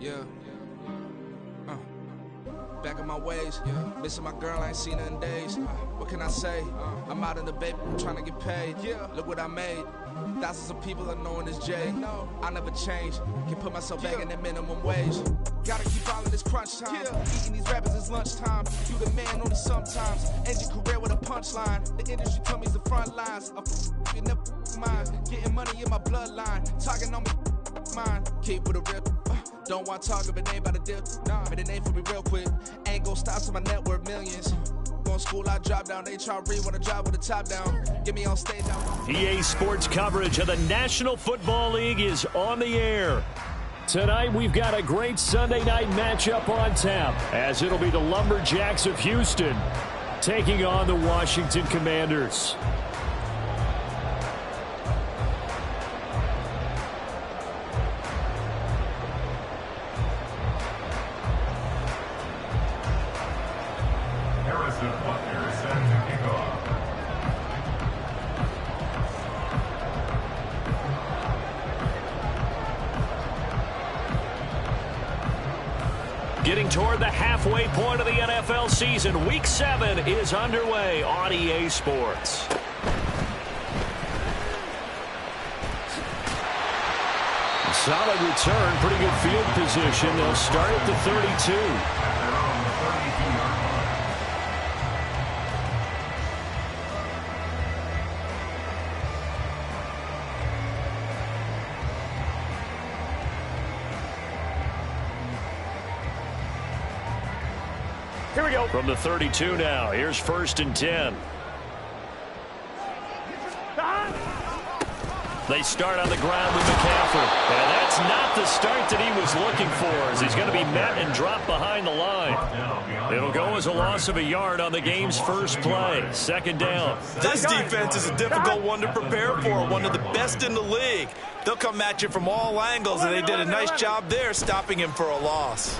Yeah. Back on my ways, missing my girl, I ain't seen her in days. What can I say? I'm out in the baby, I'm trying to get paid. Look what I made. Thousands of people are knowing this Jay. I never change. Can put myself back in that minimum wage. Gotta keep all of this crunch time. Eating these rappers is lunchtime. You the man only sometimes. End your career with a punchline. The industry told me it's the front lines. You never mind. Getting money in my bloodline. Talking on me, mine. Keep with a real. Don't want to talk if it ain't about a deal. But it ain't for me real quick. Ain't gon' stop till my net worth millions. Going school, I drop down. HRE wanna drive with the top down. Get me on stage. EA Sports coverage of the National Football League is on the air. Tonight we've got a great Sunday night matchup on tap, as it'll be the Lumberjacks of Houston taking on the Washington Commanders. Getting toward the halfway point of the NFL season, Week 7 is underway on EA Sports. Solid return, pretty good field position. They'll start at the 32. Here we go. From the 32 now. Here's 1st and 10. They start on the ground with McCaffrey. And that's not the start that he was looking for, as he's going to be met and dropped behind the line. It'll go as a loss of a yard on the game's first play. 2nd down. This defense is a difficult one to prepare for, one of the best in the league. They'll come at you from all angles, and they did a nice job there stopping him for a loss.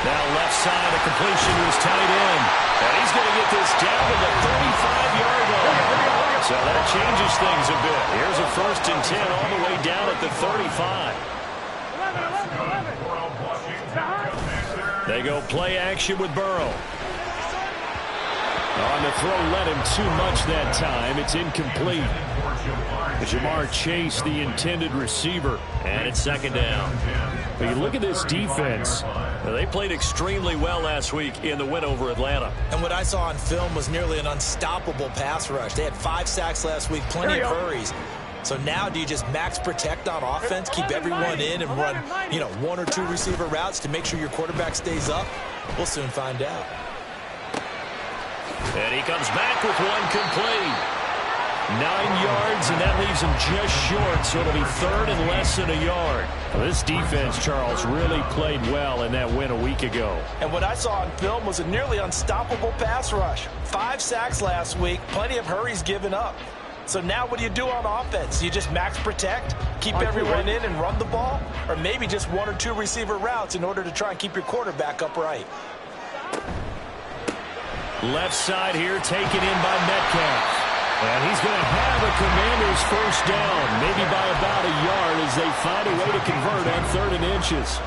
Now left side, a completion to his tight end. And he's going to get this down to the 35-yard line. So that changes things a bit. Here's a 1st and 10 all the way down at the 35. They go play action with Burrow. On the throw, let him too much that time. It's incomplete. Jamar Chase, the intended receiver. And it's 2nd down. But you look at this defense. They played extremely well last week in the win over Atlanta. And what I saw on film was nearly an unstoppable pass rush. They had 5 sacks last week, plenty of hurries. So now do you just max protect on offense, keep everyone in and run, 1 or 2 receiver routes to make sure your quarterback stays up? We'll soon find out. And he comes back with one complete. 9 yards, and that leaves him just short, so it'll be 3rd and less than a yard. Well, this defense, Charles, really played well in that win a week ago. And what I saw on film was a nearly unstoppable pass rush. 5 sacks last week, plenty of hurries given up. So now what do you do on offense? You just max protect, keep everyone in and run the ball? Or maybe just 1 or 2 receiver routes in order to try and keep your quarterback upright? Left side here taken in by Metcalf. And he's going to have a Commanders 1st down, maybe by about a yard as they find a way to convert on 3rd and inches.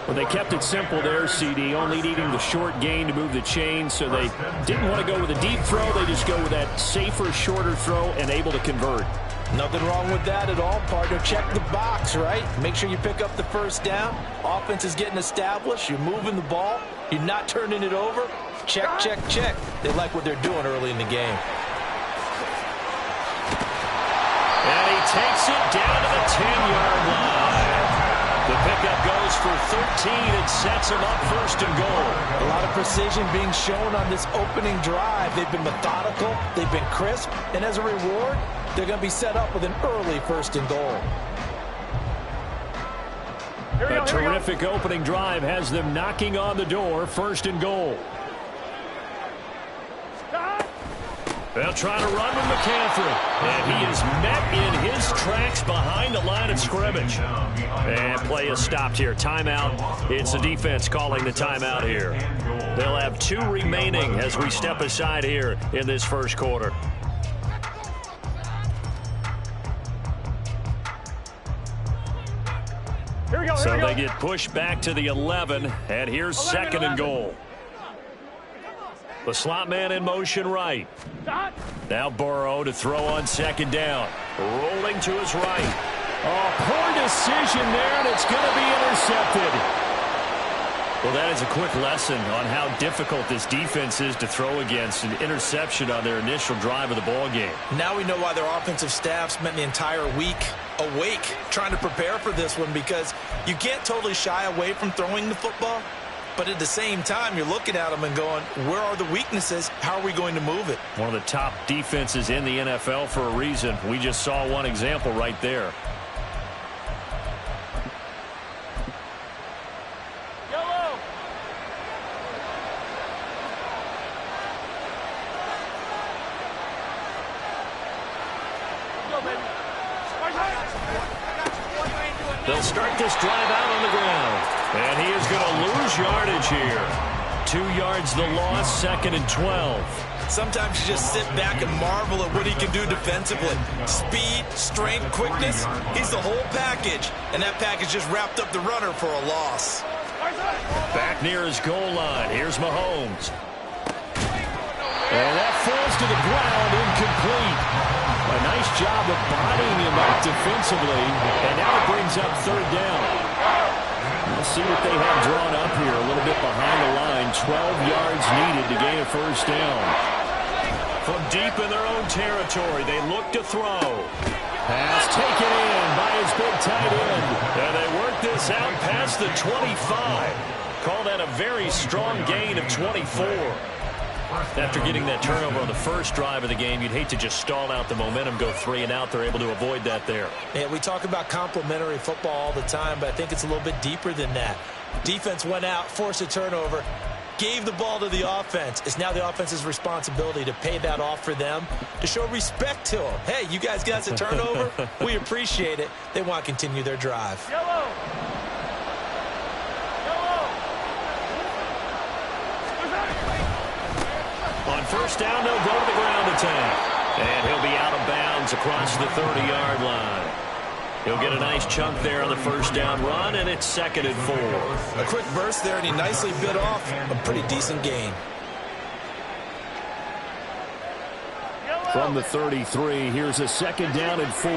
Well, they kept it simple there, CD, only needing the short gain to move the chain, so they didn't want to go with a deep throw. They just go with that safer, shorter throw and able to convert. Nothing wrong with that at all, partner. Check the box, right? Make sure you pick up the 1st down. Offense is getting established. You're moving the ball. You're not turning it over. Check, check, check. They like what they're doing early in the game. And he takes it down to the 10-yard line. The pickup goes for 13 and sets him up 1st and goal. A lot of precision being shown on this opening drive. They've been methodical. They've been crisp. And as a reward, they're going to be set up with an early 1st and goal. A terrific opening drive has them knocking on the door. 1st and goal. They'll try to run with McCaffrey. And he is met in his tracks behind the line of scrimmage. And play is stopped here. Timeout. It's the defense calling the timeout here. They'll have 2 remaining as we step aside here in this 1st quarter. So they get pushed back to the 11, and here's 2nd and goal. The slot man in motion right. Now Burrow to throw on 2nd down. Rolling to his right. Oh, poor decision there, and it's going to be intercepted. Well, that is a quick lesson on how difficult this defense is to throw against. An interception on their initial drive of the ball game. Now we know why their offensive staff spent the entire week awake trying to prepare for this one, because you can't totally shy away from throwing the football. But at the same time, you're looking at them and going, where are the weaknesses? How are we going to move it? One of the top defenses in the NFL for a reason. We just saw one example right there. They'll start this drive out on the ground. And he is going to lose yardage here. 2 yards the loss, 2nd and 12. Sometimes you just sit back and marvel at what he can do defensively. Speed, strength, quickness. He's the whole package. And that package just wrapped up the runner for a loss. Back near his goal line. Here's Mahomes. And that falls to the ground, incomplete. A nice job of bodying him up defensively. And now it brings up 3rd down. Let's see what they have drawn up here. A little bit behind the line. 12 yards needed to gain a 1st down. From deep in their own territory, they look to throw. Pass taken in by his big tight end. And they work this out past the 25. Call that a very strong gain of 24. After getting that turnover on the first drive of the game, you'd hate to just stall out the momentum, go 3 and out. They're able to avoid that there. Yeah, we talk about complementary football all the time, but I think it's a little bit deeper than that. Defense went out, forced a turnover, gave the ball to the offense. It's now the offense's responsibility to pay that off for them, to show respect to them. Hey, you guys got us a turnover. We appreciate it. They want to continue their drive. Yellow. On 1st down, they'll go to the ground attack. And he'll be out of bounds across the 30-yard line. He'll get a nice chunk there on the 1st down run, and it's 2nd and 4. A quick burst there, and he nicely bit off a pretty decent gain. From the 33, here's a 2nd down and 4.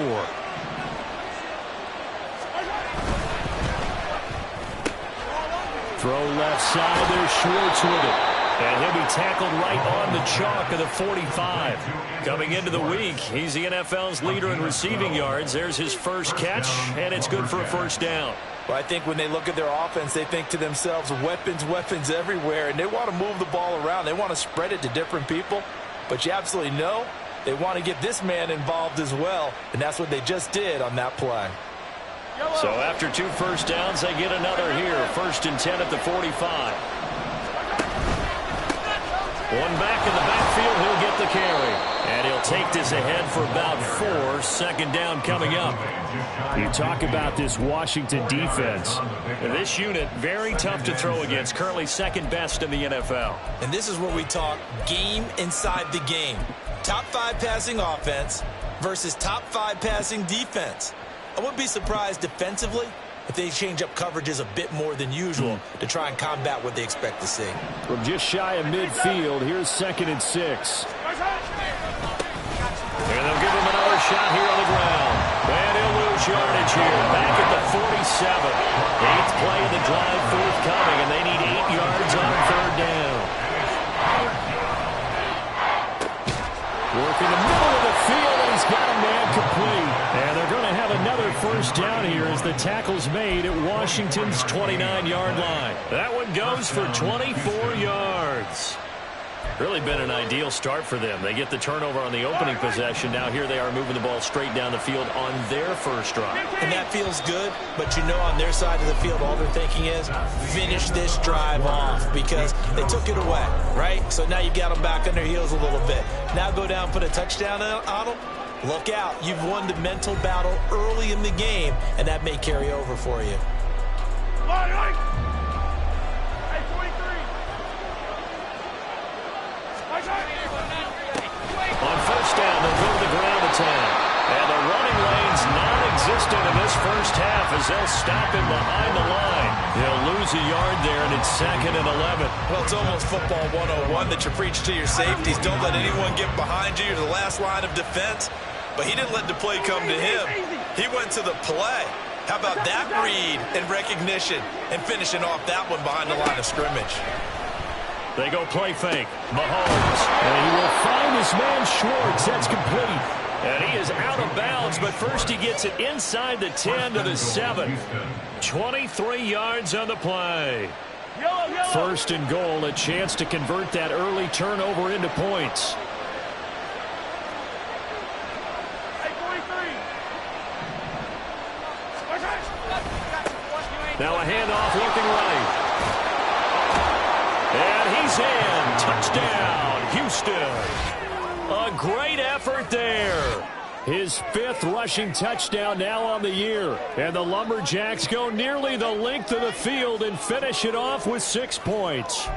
Throw left side, there's Schwartz with it. And he'll be tackled right on the chalk of the 45. Coming into the week, he's the NFL's leader in receiving yards. There's his first catch, and it's good for a 1st down. Well, I think when they look at their offense, they think to themselves, weapons, weapons everywhere, and they want to move the ball around. They want to spread it to different people, but you absolutely know they want to get this man involved as well, and that's what they just did on that play. So after 2 1st downs, they get another here. 1st and 10 at the 45. One back in the backfield, he'll get the carry. And he'll take this ahead for about 4. 2nd down coming up. You talk about this Washington defense. This unit, very tough to throw against. Currently 2nd best in the NFL. And this is where we talk game inside the game. Top 5 passing offense versus top 5 passing defense. I wouldn't be surprised defensively if they change up coverages a bit more than usual to try and combat what they expect to see. From just shy of midfield, here's 2nd and 6. And they'll give him another shot here on the ground. And he'll lose yardage here. Back at the 47. 8th play of the drive forthcoming, and they need 8 yards on 3rd down. Working the middle of the field, and he's got a man complete. And they're going to have another 1st down here as the tackle's made at Washington's 29-yard line. That one goes for 24 yards. Really been an ideal start for them. They get the turnover on the opening possession. Now here they are moving the ball straight down the field on their first drive. And that feels good, but you know on their side of the field all they're thinking is finish this drive off because they took it away, right? So now you got them back on their heels a little bit. Now go down, put a touchdown on them. Look out. You've won the mental battle early in the game, and that may carry over for you. On 1st down, they'll go to the ground attack. And the running lane's non-existent in this this first half as they'll stop him behind the line. He'll lose a yard there, and it's 2nd and 11. Well, it's almost football 101 that you preach to your safeties. Don't let anyone get behind you. You're the last line of defense. But he didn't let the play come to him. He went to the play. How about that read and recognition and finishing off that one behind the line of scrimmage? They go play fake. Mahomes. And he will find his man Schwartz. That's complete. And he is out of bounds, but first he gets it inside the 10 to the 7. 23 yards on the play. First and goal, a chance to convert that early turnover into points. Now a handoff looking right. And he's in. Touchdown, Houston. A great effort there. His 5th rushing touchdown now on the year. And the Lumberjacks go nearly the length of the field and finish it off with 6 points.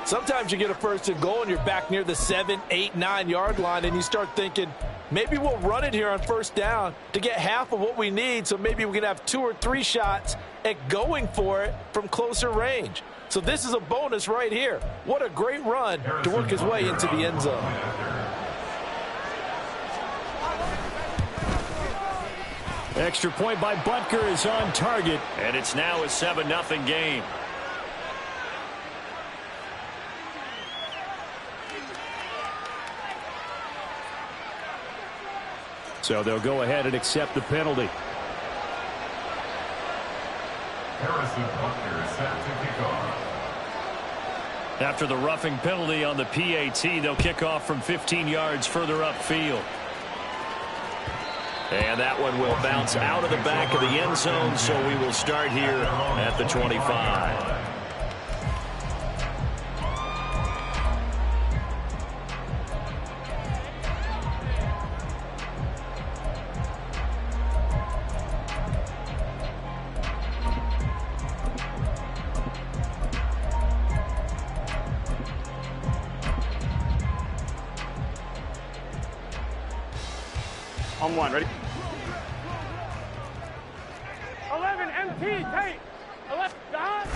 Sometimes you get a first and goal and you're back near the 7, 8, 9-yard line and you start thinking, maybe we'll run it here on first down to get half of what we need, so maybe we can have 2 or 3 shots at going for it from closer range. So this is a bonus right here. What a great run to work his way into the end zone. Extra point by Butker is on target, and it's now a 7-0 game. So they'll go ahead and accept the penalty. Harrison Butker set to kick off. After the roughing penalty on the PAT, they'll kick off from 15 yards further upfield. And that one will bounce out of the back of the end zone, so we will start here at the 25. On one, ready? 11 MT, tape. 11, God.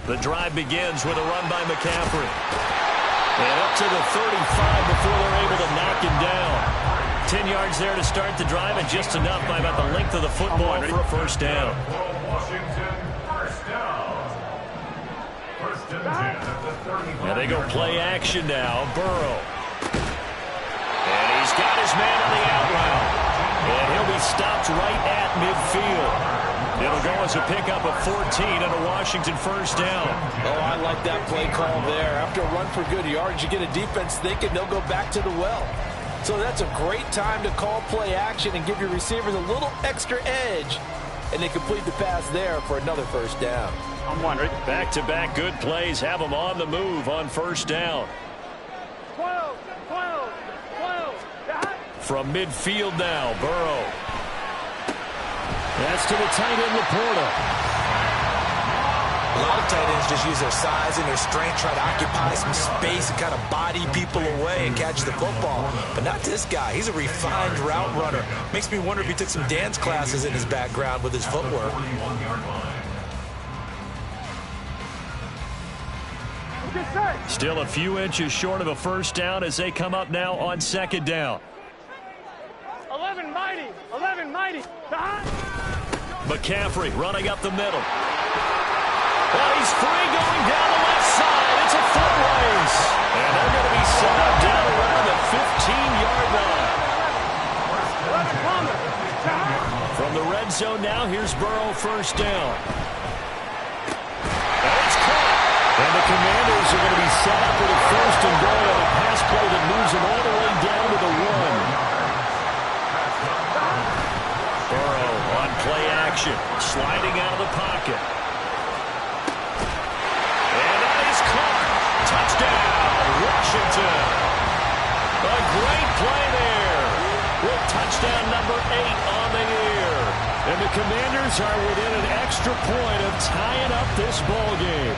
The drive begins with a run by McCaffrey. And up to the 35 before they're able to knock him down. 10 yards there to start the drive, and just enough by about the length of the football for a first down. Washington, first down. First and 10 at the 35. Now they go play action now. Burrow. And he's got his man on the out route. And he'll be stopped right at midfield. It'll go as a pickup of 14 and a Washington first down. Oh, I like that play call there. After a run for good yards, you get a defense thinking they'll go back to the well. So that's a great time to call play action and give your receivers a little extra edge. And they complete the pass there for another first down. On one, ready? Back-to-back good plays have them on the move on first down. 12, 12, 12. From midfield now, Burrow. That's to the tight end, Laporta. A lot of tight ends just use their size and their strength, try to occupy some space and kind of body people away and catch the football. But not this guy. He's a refined route runner. Makes me wonder if he took some dance classes in his background with his footwork. Still a few inches short of a first down as they come up now on second down. 11 mighty, 11 mighty. McCaffrey running up the middle. Well, he's free going down the left side. It's a foot race. And they're going to be set up down around the 15-yard line. From the red zone now, here's Burrow first down. And it's caught. And the Commanders are going to be set up with a first and goal on a pass play that moves them all the way down to the 1. Burrow on play action, sliding out of the pocket. And that is caught. Touchdown, Washington. A great play there with touchdown number 8 on the year. And the Commanders are within an extra point of tying up this ball game.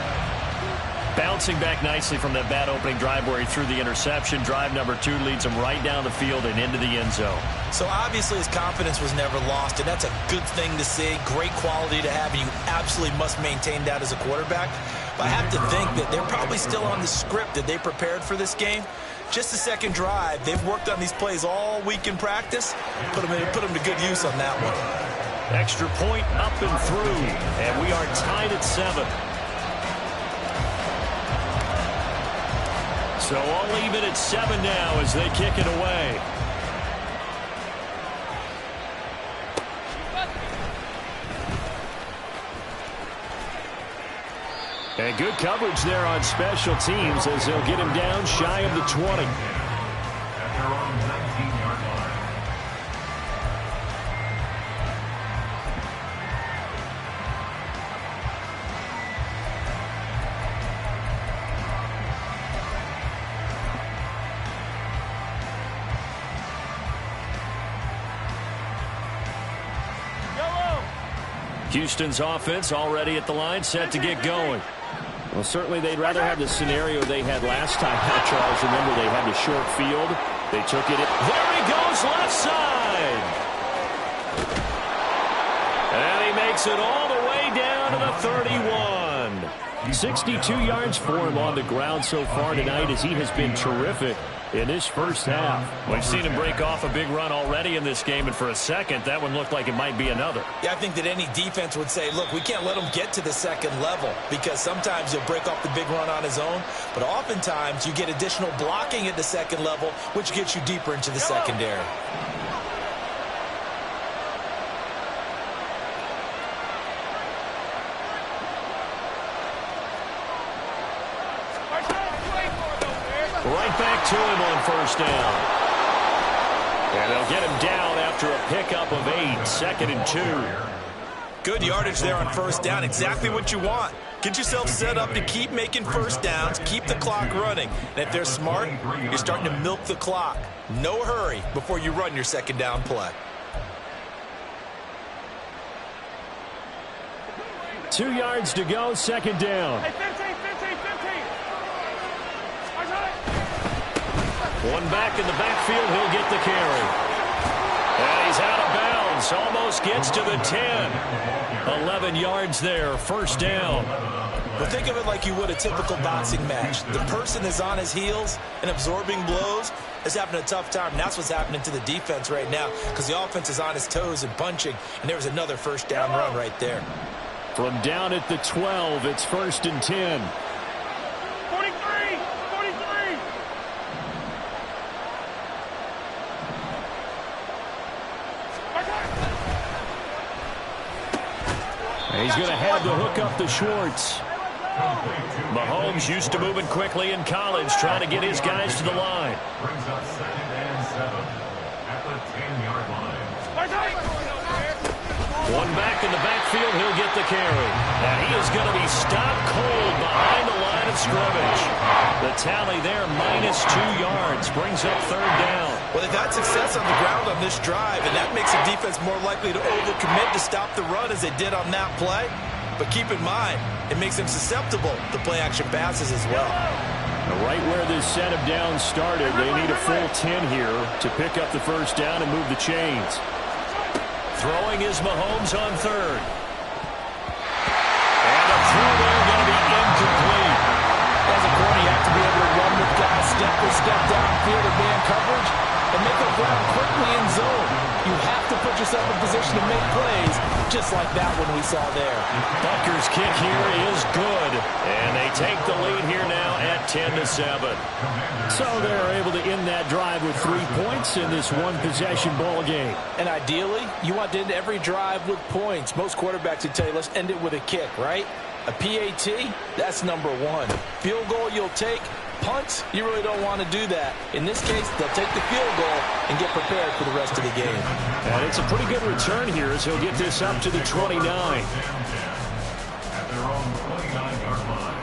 Bouncing back nicely from that bad opening drive where he threw the interception. Drive number 2 leads him right down the field and into the end zone. So obviously his confidence was never lost, and that's a good thing to see. Great quality to have, and you absolutely must maintain that as a quarterback. But I have to think that they're probably still on the script that they prepared for this game. Just the second drive. They've worked on these plays all week in practice. Put them to good use on that one. Extra point up and through, and we are tied at 7. So all even at 7 now as they kick it away. And good coverage there on special teams as they'll get him down shy of the 20. At their own 19-yard line. Houston's offense already at the line, set to get going. Well, certainly they'd rather have the scenario they had last time. Charles, remember, they had the short field. They took it. There he goes, left side. And he makes it all the way down to the 31. 62 yards for him on the ground so far tonight as he has been terrific in this first half. We've seen him break off a big run already in this game, and for a second, that one looked like it might be another. Yeah, I think that any defense would say, look, we can't let him get to the second level because sometimes he'll break off the big run on his own, but oftentimes you get additional blocking at the second level, which gets you deeper into the secondary. Right back to him on first down. And they'll get him down after a pickup of 8, 2nd and 2. Good yardage there on first down. Exactly what you want. Get yourself set up to keep making first downs, keep the clock running. And if they're smart, you're starting to milk the clock. No hurry before you run your second down play. 2 yards to go, second down. Hey, 15. One back in the backfield, he'll get the carry. And he's out of bounds, almost gets to the 10. 11 yards there, first down. But think of it like you would a typical boxing match. The person is on his heels and absorbing blows is having a tough time. And that's what's happening to the defense right now because the offense is on his toes and punching. And there's another first down run right there. From down at the 12, it's 1st and 10. 43. He's going to have to hook up to Schwartz. Mahomes used to moving quickly in college, trying to get his guys to the line. Brings up 2nd and 7 at the 10-yard line. One back in the backfield, he'll get the carry. And he is going to be stopped cold behind the line of scrimmage. The tally there, -2 yards, brings up 3rd down. Well, they've had success on the ground on this drive, and that makes the defense more likely to overcommit to stop the run as they did on that play. But keep in mind, it makes them susceptible to play-action passes as well. Right where this set of downs started, they need a full 10 here to pick up the first down and move the chains. Throwing is Mahomes on 3rd. And a throw there going to be incomplete. As a corner, you have to be able to run with guys step for step downfield or man coverage and make up ground quickly in zone. You have to put yourself in position to make plays, just like that one we saw there. Butker's kick here is good, and they take the lead here now at 10-7. So they're able to end that drive with 3 points in this one-possession ball game. And ideally, you want to end every drive with points. Most quarterbacks would tell you, let's end it with a kick, right? A PAT, that's number 1. Field goal you'll take. Punts, you really don't want to do that. In this case, they'll take the field goal and get prepared for the rest of the game. And it's a pretty good return here as he'll get this up to the 29. At their own 29-yard line.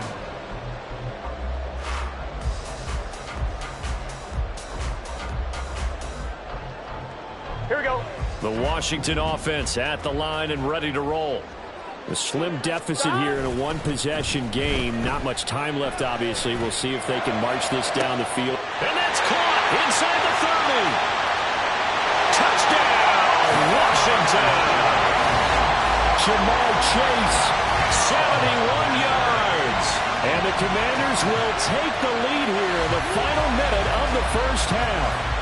Here we go. The Washington offense at the line and ready to roll. A slim deficit here in a one-possession game. Not much time left, obviously. We'll see if they can march this down the field. And that's caught inside the 30. Touchdown, Washington. Jamar Chase, 71 yards. And the Commanders will take the lead here in the final minute of the first half.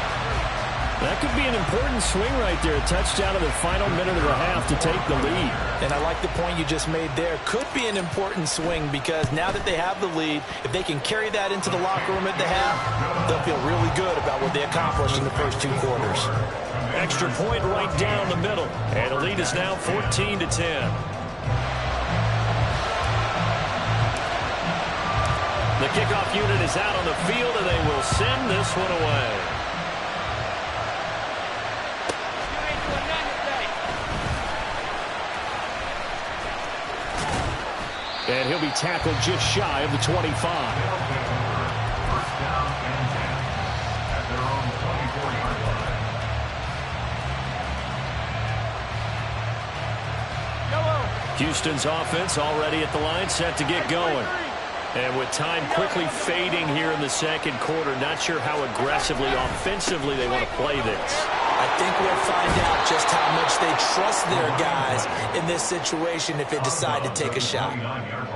That could be an important swing right there. A touchdown in the final minute of the half to take the lead. And I like the point you just made there. Could be an important swing because now that they have the lead, if they can carry that into the locker room at the half, they'll feel really good about what they accomplished in the first 2 quarters. Extra point right down the middle. And the lead is now 14-10. The kickoff unit is out on the field, and they will send this one away. And he'll be tackled just shy of the 25. First down and 10 at their own 24-yard line. Houston's offense already at the line, set to get going. And with time quickly fading here in the second quarter, not sure how aggressively, offensively they want to play this. I think we'll find out just how much they trust their guys in this situation if they decide to take a shot.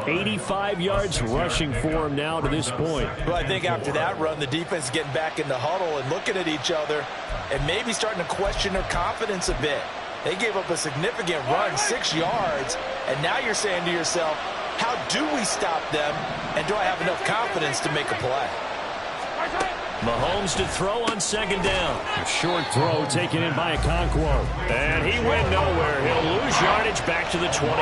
85 yards rushing for him now to this point. Well, I think after that run, the defense is getting back in the huddle and looking at each other and maybe starting to question their confidence a bit. They gave up a significant run, 6 yards, and now you're saying to yourself, how do we stop them, and do I have enough confidence to make a play? Mahomes to throw on second down. A short throw taken in by Okonkwo. And he went nowhere. He'll lose yardage back to the 29.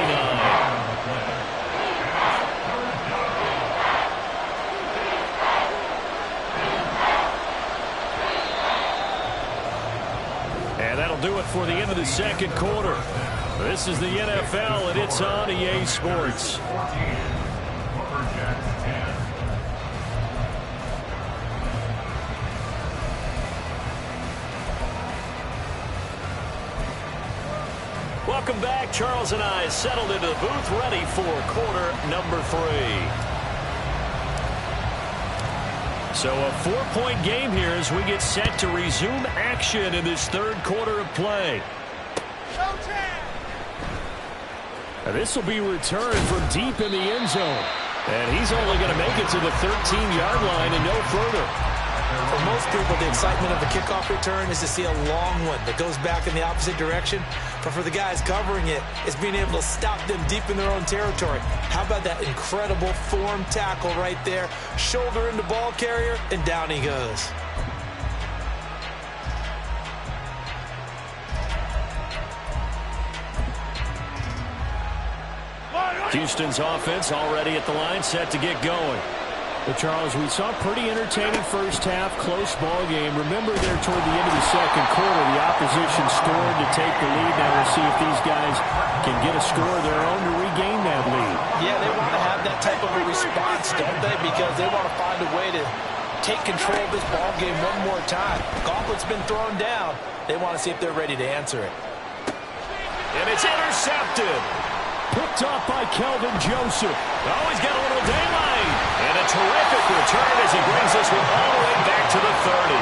And that'll do it for the end of the second quarter. This is the NFL, and it's on EA Sports. Welcome back. Charles and I settled into the booth, ready for quarter number 3. So a 4-point game here as we get set to resume action in this third quarter of play. And this will be returned from deep in the end zone. And he's only going to make it to the 13-yard line and no further. For most people, the excitement of a kickoff return is to see a long one that goes back in the opposite direction. But for the guys covering it, it's being able to stop them deep in their own territory. How about that incredible form tackle right there? Shoulder into ball carrier, and down he goes. Houston's offense already at the line, set to get going. But, Charles, we saw a pretty entertaining first half, close ball game. Remember there toward the end of the second quarter, the opposition scored to take the lead. Now we'll see if these guys can get a score of their own to regain that lead. Yeah, they want to have that type of a response, don't they? Because they want to find a way to take control of this ball game one more time. Gauntlet's been thrown down. They want to see if they're ready to answer it. And it's intercepted. Picked off by Kelvin Joseph. Oh, he's got a little daylight. And a terrific return as he brings this one all the way back to the 30.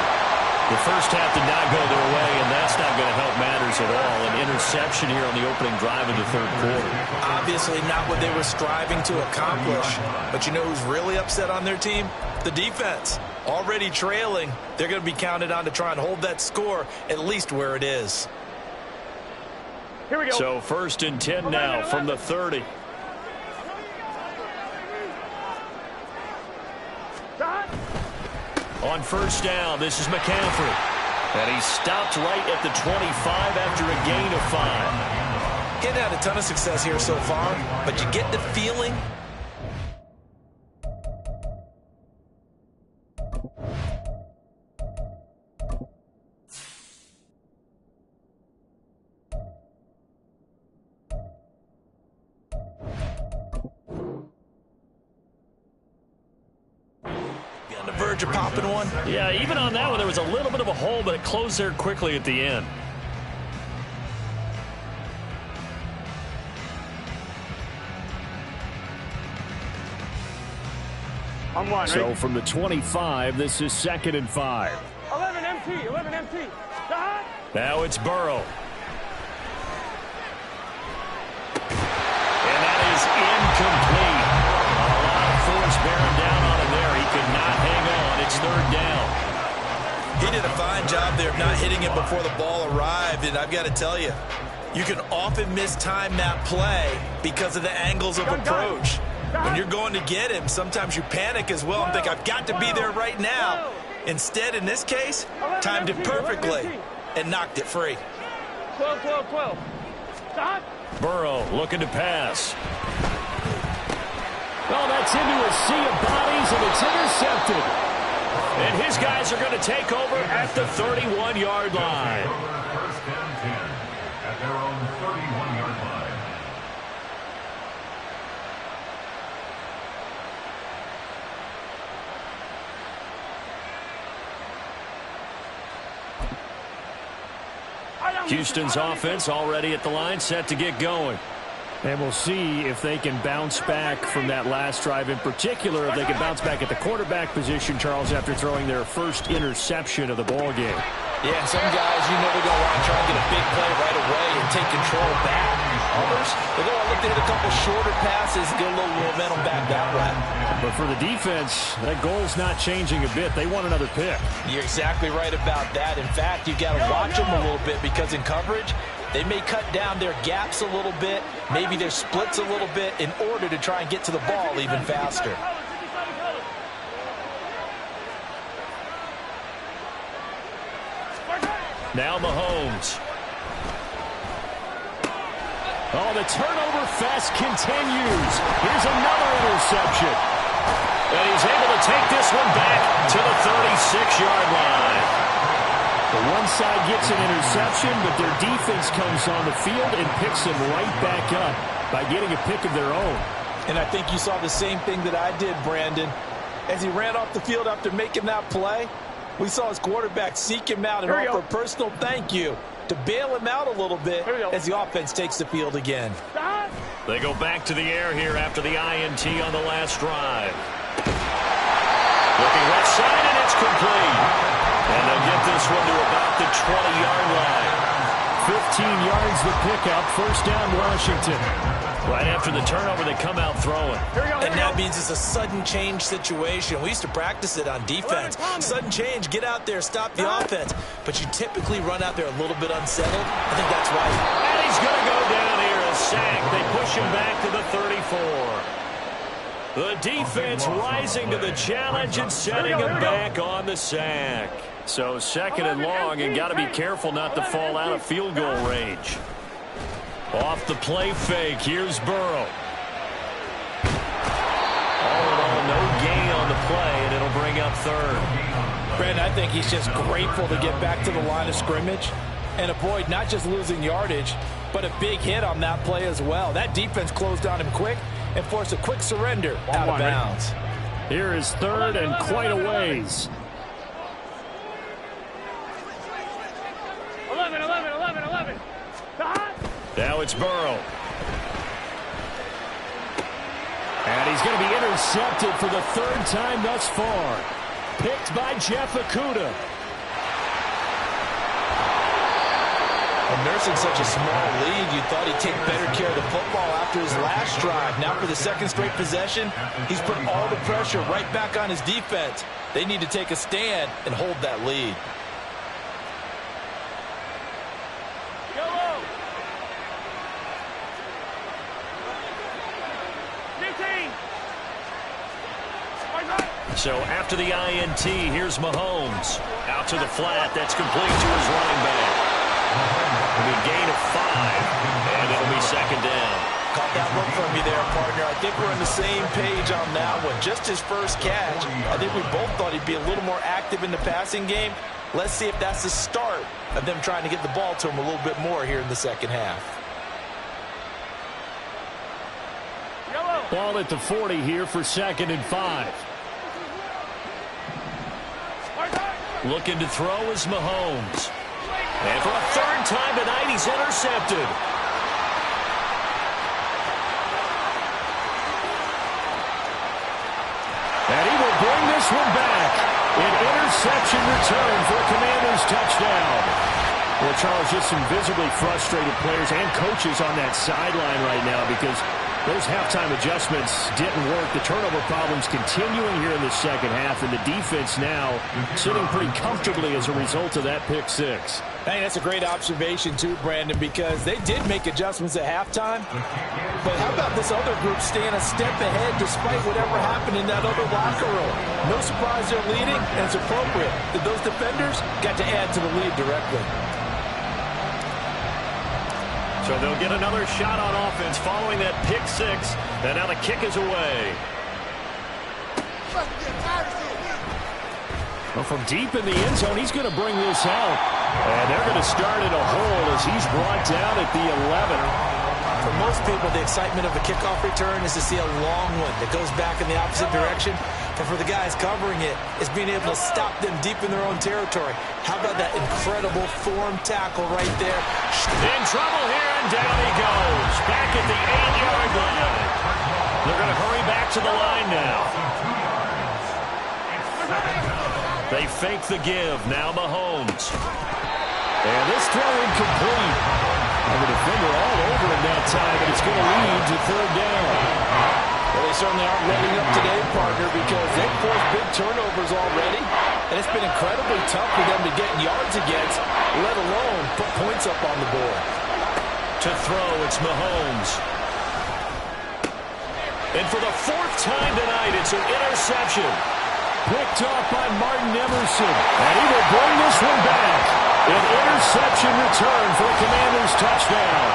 The first half did not go their way, and that's not going to help matters at all. An interception here on the opening drive of the third quarter. Obviously not what they were striving to accomplish. But you know who's really upset on their team? The defense. Already trailing. They're going to be counted on to try and hold that score at least where it is. Here we go. So 1st and 10 now from the 30. On first down, this is McCaffrey. And he stopped right at the 25 after a gain of 5. He hadn't had a ton of success here so far, but you get the feeling. On the verge of popping one. Yeah, even on that one, there was a little bit of a hole, but it closed there quickly at the end. On one, So right? from the 25, this is 2nd and 5. 11 MT, 11 MT. Stop. Now it's Burrow. And that is incomplete. A lot of force bearing down on him there. He could not hang on. It's 3rd down. He did a fine job there of not hitting it before the ball arrived, and I've got to tell you, you can often mistime that play because of the angles of approach. When you're going to get him, sometimes you panic as well and think, I've got to be there right now. Instead, in this case, timed it perfectly and knocked it free. 12, 12, 12. Stop. Burrow looking to pass. Oh, that's into a sea of bodies, and it's intercepted. And his guys are going to take over at the 31-yard line. First down 10 at their own 31-yard line. Houston's offense already at the line, set to get going. And we'll see if they can bounce back from that last drive in particular, if they can bounce back at the quarterback position, Charles, after throwing their first interception of the ball game. Yeah, and some guys, you know, they're going to want to try and get a big play right away and take control back. Others, they're going to look to hit a couple shorter passes, get a little momentum back that way. But for the defense, that goal's not changing a bit. They want another pick. You're exactly right about that. In fact, you've got to watch them a little bit because in coverage, they may cut down their gaps a little bit, maybe their splits a little bit in order to try and get to the ball even faster. Now Mahomes. Oh, the turnover fest continues. Here's another interception. And he's able to take this one back to the 36-yard line. The one side gets an interception, but their defense comes on the field and picks them right back up by getting a pick of their own. And I think you saw the same thing that I did, Brandon. As he ran off the field after making that play, we saw his quarterback seek him out and offer a personal thank you to bail him out a little bit as the offense takes the field again. They go back to the air here after the INT on the last drive. Looking left side, and it's complete. And they'll get this one to about the 20-yard line. 15 yards the pickup. First down, Washington. Right after the turnover, they come out throwing. And that means it's a sudden change situation. We used to practice it on defense. Sudden change, get out there, stop the offense. But you typically run out there a little bit unsettled. I think that's why. And he's going to go down here, a sack. They push him back to the 34. The defense rising to the challenge and setting him back on the sack. So 2nd and long, and got to be careful not to fall out of field goal range. Off the play fake, here's Burrow. All in all, no gain on the play, and it'll bring up 3rd. Brandon, I think he's just grateful to get back to the line of scrimmage and avoid not just losing yardage, but a big hit on that play as well. That defense closed on him quick and forced a quick surrender out of bounds. Here is 3rd and quite a ways. 11, 11, 11, 11. Now it's Burrow. And he's going to be intercepted for the 3rd time thus far. Picked by Jeff Okudah. And nursing such a small lead, you thought he'd take better care of the football after his last drive. Now for the 2nd straight possession, he's put all the pressure right back on his defense. They need to take a stand and hold that lead. So after the INT, here's Mahomes. Out to the flat. That's complete to his running back. A gain of 5, and it'll be 2nd down. Caught that look from you there, partner. I think we're on the same page on that one. Just his first catch. I think we both thought he'd be a little more active in the passing game. Let's see if that's the start of them trying to get the ball to him a little bit more here in the second half. Ball at the 40 here for 2nd and 5. Looking to throw is Mahomes. And for a 3rd time tonight, he's intercepted. And he will this one back. An interception return for a Commanders touchdown. Well, Charles, just some visibly frustrated players and coaches on that sideline right now because those halftime adjustments didn't work. The turnover problems continuing here in the second half, and the defense now sitting pretty comfortably as a result of that pick six. Hey, that's a great observation too, Brandon, because they did make adjustments at halftime. But how about this other group staying a step ahead despite whatever happened in that other locker room? No surprise they're leading, and it's appropriate that those defenders got to add to the lead directly. So they'll get another shot on offense following that pick six. And now the kick is away. Well, from deep in the end zone, he's going to bring this out. And they're going to start at a hole as he's brought down at the 11. For most people, the excitement of a kickoff return is to see a long one that goes back in the opposite direction. But for the guys covering it, it's being able to stop them deep in their own territory. How about that incredible form tackle right there? In trouble here, and down he goes. Back at the 8-yard line. They're going to hurry back to the line now. They fake the give. Now Mahomes. And this throw incomplete. And the defender all over him that time, but it's going to lead to third down. Well, they certainly aren't letting up today, partner, because they've forced big turnovers already, and it's been incredibly tough for them to get yards against, let alone put points up on the board. To throw, it's Mahomes. And for the fourth time tonight, it's an interception. Picked off by Martin Emerson. And he will bring this one back. An interception return for a Commanders touchdown.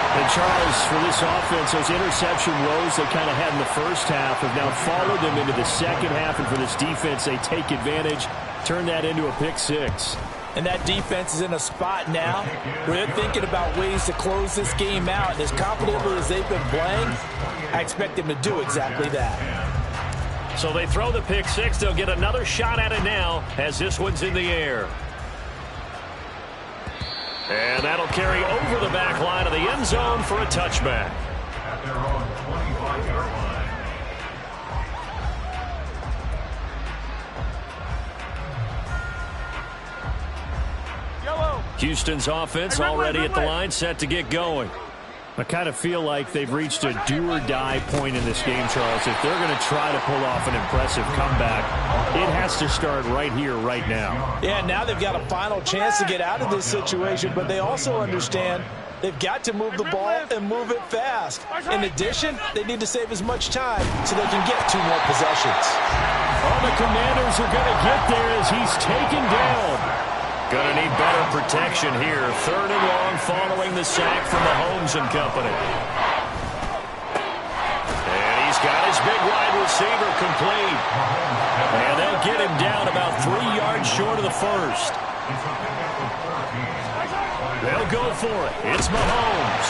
And Charles, for this offense, those interception woes they kind of had in the first half have now followed them into the second half. And for this defense, they take advantage, turn that into a pick six. And that defense is in a spot now where they're thinking about ways to close this game out. And as confidently as they've been playing, I expect them to do exactly that. So they throw the pick six. They'll get another shot at it now as this one's in the air. And that'll carry over the back line of the end zone for a touchback. At their own 25-yard line. Yellow. Houston's offense already at the line, set to get going. I kind of feel like they've reached a do-or-die point in this game, Charles. If they're going to try to pull off an impressive comeback, it has to start right here, right now. Yeah, now they've got a final chance to get out of this situation, but they also understand they've got to move the ball and move it fast. In addition, they need to save as much time so they can get 2 more possessions. Oh, the Commanders are going to get there as he's taken down. Going to need better protection here. 3rd and long following the sack from Mahomes and company. And he's got his big wide receiver complete. And they'll get him down about 3 yards short of the first. They'll go for it. It's Mahomes.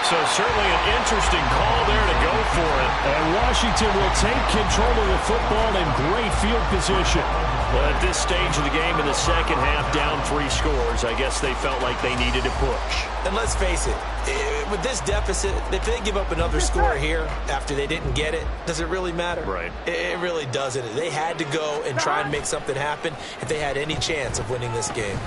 So certainly an interesting call there to go for it. And Washington will take control of the football in great field position. Well, at this stage of the game in the second half, down 3 scores, I guess they felt like they needed to push. And let's face it, with this deficit, if they give up another score here after they didn't get it, does it really matter? Right. It really doesn't. They had to go and try and make something happen if they had any chance of winning this game.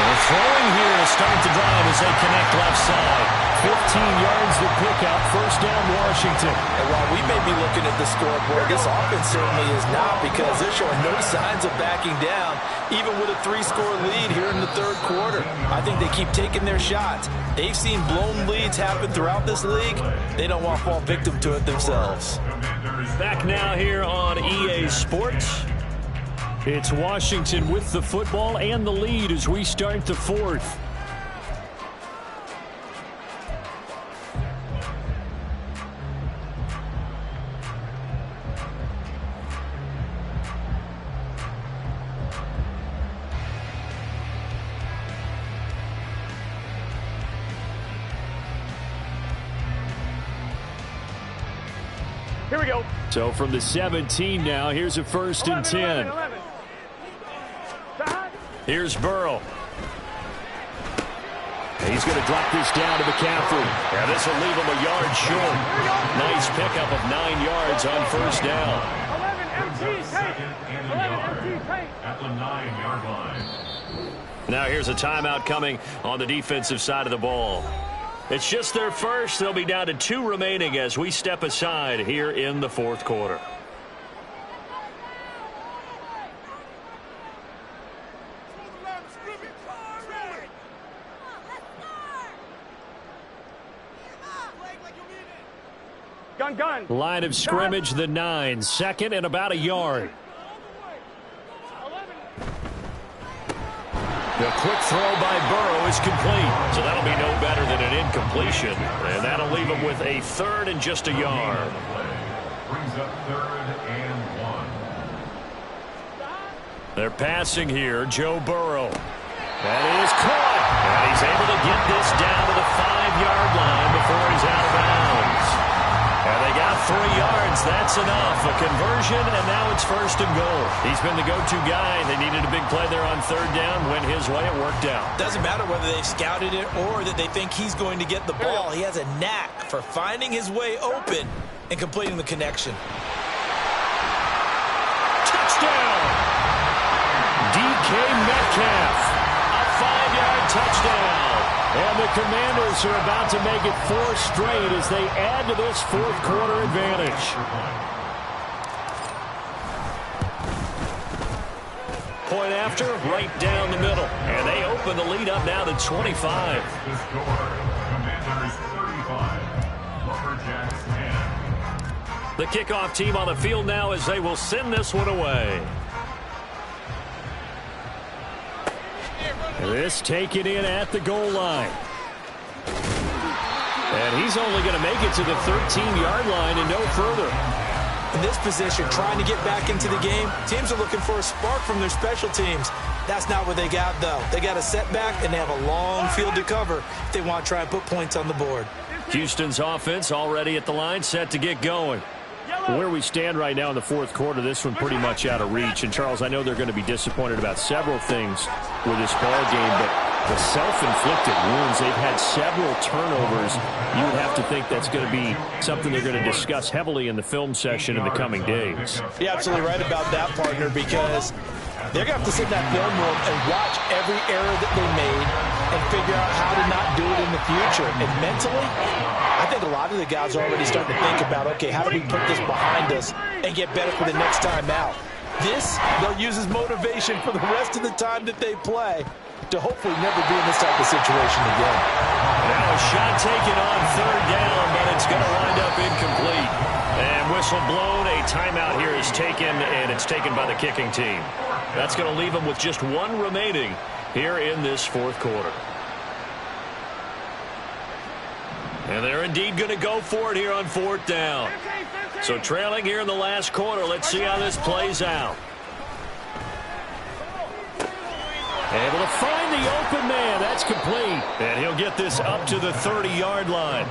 They're throwing here to start the drive as they connect left side. 15 yards the pickup, first down Washington. And while we may be looking at the scoreboard, this offense certainly is not, because they're showing no signs of backing down, even with a 3-score lead here in the 3rd quarter. I think they keep taking their shots. They've seen blown leads happen throughout this league. They don't want to fall victim to it themselves. Back now here on EA Sports. It's Washington with the football and the lead as we start the 4th. Here we go. So from the 17 now, here's a 1st and 10. 11. Here's Burrow. He's going to drop this down to McCaffrey. Yeah, this will leave him a yard short. Nice pickup of 9 yards on first down. 11 MT at the 9-yard line. Now here's a timeout coming on the defensive side of the ball. It's just their first. They'll be down to 2 remaining as we step aside here in the fourth quarter. Gun. Line of scrimmage, the 9. 2nd and about a yard. The quick throw by Burrow is complete. So that'll be no better than an incompletion. And that'll leave him with a 3rd and just a yard. Brings up 3rd and 1. They're passing here. Joe Burrow. That is caught. And he's able to get this down to the 5-yard line before he's out of bounds. And they got 3 yards. That's enough. A conversion, and now it's 1st and goal. He's been the go-to guy. They needed a big play there on 3rd down. Went his way. It worked out. Doesn't matter whether they've scouted it or that they think he's going to get the ball. He has a knack for finding his way open and completing the connection. Touchdown! DK Metcalf. A 5-yard touchdown. And the Commanders are about to make it 4 straight as they add to this fourth quarter advantage. Point after, right down the middle. And they open the lead up now to 25. The score, Commanders 35, Lumberjacks 10. The kickoff team on the field now as they will send this one away. This taken in at the goal line. And he's only going to make it to the 13-yard line and no further. In this position, trying to get back into the game, teams are looking for a spark from their special teams. That's not what they got, though. They got a setback, and they have a long field to cover if they want to try and put points on the board. Houston's offense already at the line, set to get going. Where we stand right now in the fourth quarter, this one pretty much out of reach. And, Charles, I know they're going to be disappointed about several things with this ball game, but the self-inflicted wounds, they've had several turnovers. You would have to think that's going to be something they're going to discuss heavily in the film session in the coming days. You're absolutely right about that, partner, because they're going to have to sit in that film room and watch every error that they made and figure out how to not do it in the future. And mentally, I think a lot of the guys are already starting to think about, okay, how do we put this behind us and get better for the next time out? This, they'll use as motivation for the rest of the time that they play to hopefully never be in this type of situation again. Now a shot taken on 3rd down, but it's going to wind up incomplete. And whistle blown, a timeout here is taken, and it's taken by the kicking team. That's going to leave them with just 1 remaining here in this fourth quarter. And they're indeed going to go for it here on 4th down. So trailing here in the last quarter, let's see how this plays out. Able to find the open man. That's complete. And he'll get this up to the 30-yard line.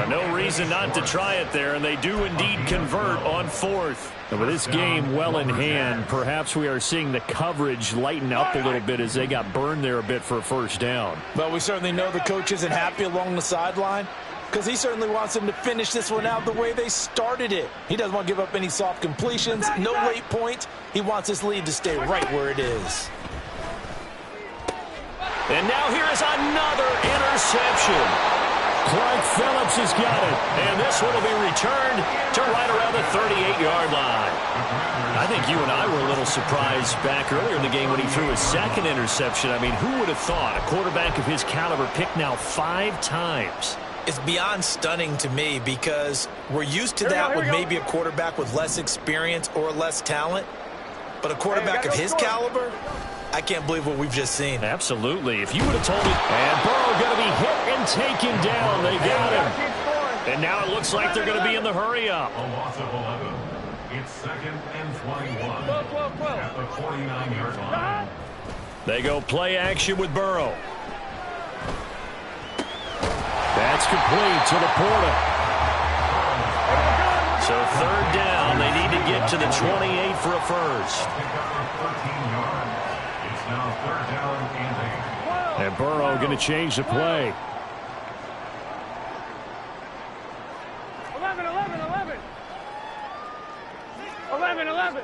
No reason not to try it there, and they do indeed convert on 4th. And with this game well in hand, perhaps we are seeing the coverage lighten up a little bit as they got burned there a bit for a 1st down. Well, we certainly know the coach isn't happy along the sideline because he certainly wants them to finish this one out the way they started it. He doesn't want to give up any soft completions, no late points. He wants his lead to stay right where it is. And now here is another interception. Clark Phillips has got it. And this one will be returned to right around the 38-yard line. I think you and I were a little surprised back earlier in the game when he threw his 2nd interception. I mean, who would have thought a quarterback of his caliber picked now 5 times? It's beyond stunning to me because we're used to that with maybe a quarterback with less experience or less talent. But a quarterback of his caliber, I can't believe what we've just seen. Absolutely. If you would have told me, and Burrow going to be hit and taken down. They got him. And now it looks like they're going to be in the hurry-up. A loss of 11. It's 2nd and 21 at the 49-yard line. They go play action with Burrow. That's complete to Laporta. So 3rd down. They need to get to the 28 for a first. Pick up for 13 yards. It's now 3rd down and 8. And Burrow going to change the play. 11, 11, 11. 11, 11.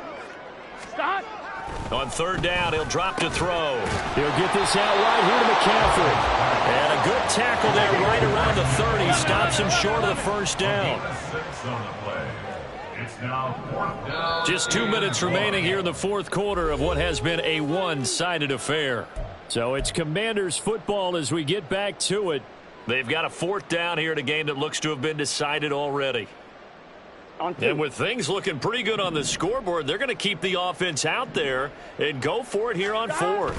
Stop. On third down, he'll drop to throw. He'll get this out right here to McCaffrey. And a good tackle there right around the 30. Stops him short of the first down. Just 2 minutes remaining here in the fourth quarter of what has been a one-sided affair. So it's Commanders football as we get back to it. They've got a fourth down here in a game that looks to have been decided already. And with things looking pretty good on the scoreboard, they're going to keep the offense out there and go for it here on fourth.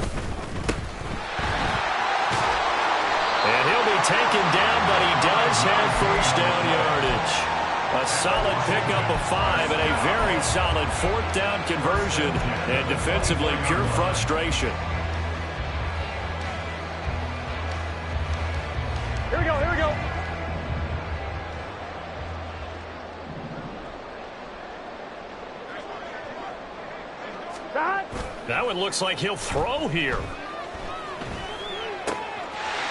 And he'll be taken down, but he does have first down yardage. A solid pickup of 5 and a very solid fourth down conversion. And defensively, pure frustration. Here we go, here we go. Stop. That one looks like he'll throw here.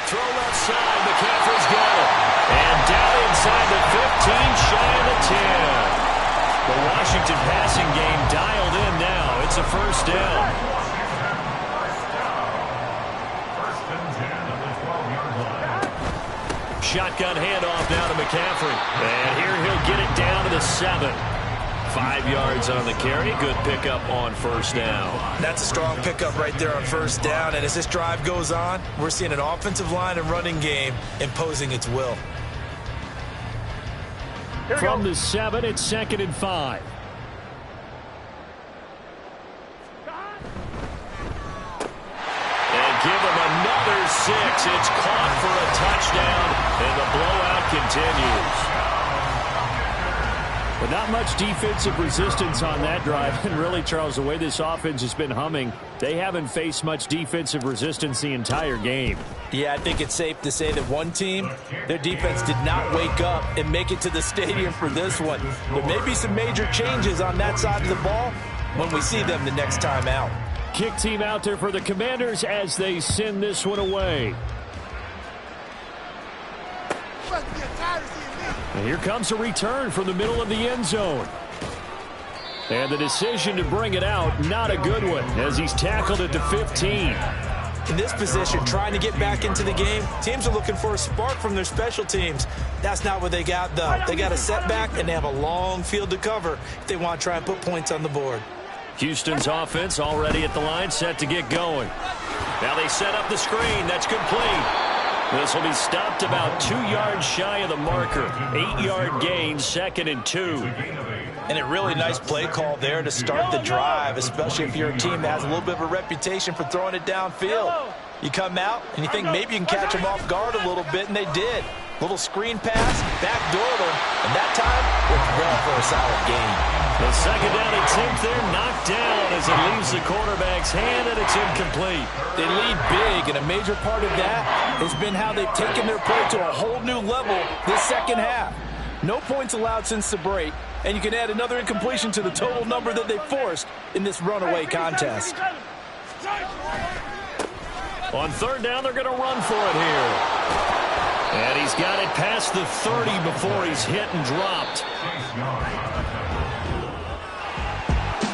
Throw left side. McCaffrey's got it. And down inside the 15, shy of the 10. The Washington passing game dialed in now. It's a first down. Shotgun handoff now to McCaffrey. And here he'll get it down to the 7. 5 yards on the carry. Good pickup on first down. That's a strong pickup right there on first down. And as this drive goes on, we're seeing an offensive line and running game imposing its will. From the 7, it's 2nd and 5. And give him another 6. It's caught for a touchdown, and the blowout continues. But not much defensive resistance on that drive. And really, Charles, the way this offense has been humming, they haven't faced much defensive resistance the entire game. Yeah, I think it's safe to say that one team, their defense did not wake up and make it to the stadium for this one. There may be some major changes on that side of the ball when we see them the next time out. Kick team out there for the Commanders as they send this one away. And here comes a return from the middle of the end zone. And the decision to bring it out, not a good one, as he's tackled at the 15. In this position, trying to get back into the game, teams are looking for a spark from their special teams. That's not what they got, though. They got a setback, and they have a long field to cover if they want to try and put points on the board. Houston's offense already at the line, set to get going. Now they set up the screen. That's complete. This will be stopped about 2 yards shy of the marker. 8-yard gain, 2nd and 2. And a really nice play call there to start the drive, especially if you're a team that has a little bit of a reputation for throwing it downfield. You come out and you think maybe you can catch them off guard a little bit, and they did. Little screen pass, backdoor them, and that time worked well for a solid gain. The 2nd down attempt there knocked down as it leaves the quarterback's hand, and it's incomplete. They lead big, and a major part of that has been how they've taken their play to a whole new level this second half. No points allowed since the break, and you can add another incompletion to the total number that they forced in this runaway contest. On 3rd down, they're going to run for it here. And he's got it past the 30 before he's hit and dropped.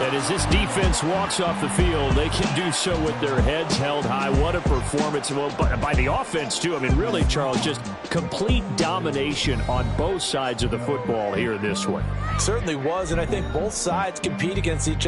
And as this defense walks off the field, they can do so with their heads held high. What a performance. Well, by the offense, too. I mean, really, Charles, just complete domination on both sides of the football here in this one. Certainly was, and I think both sides compete against each other.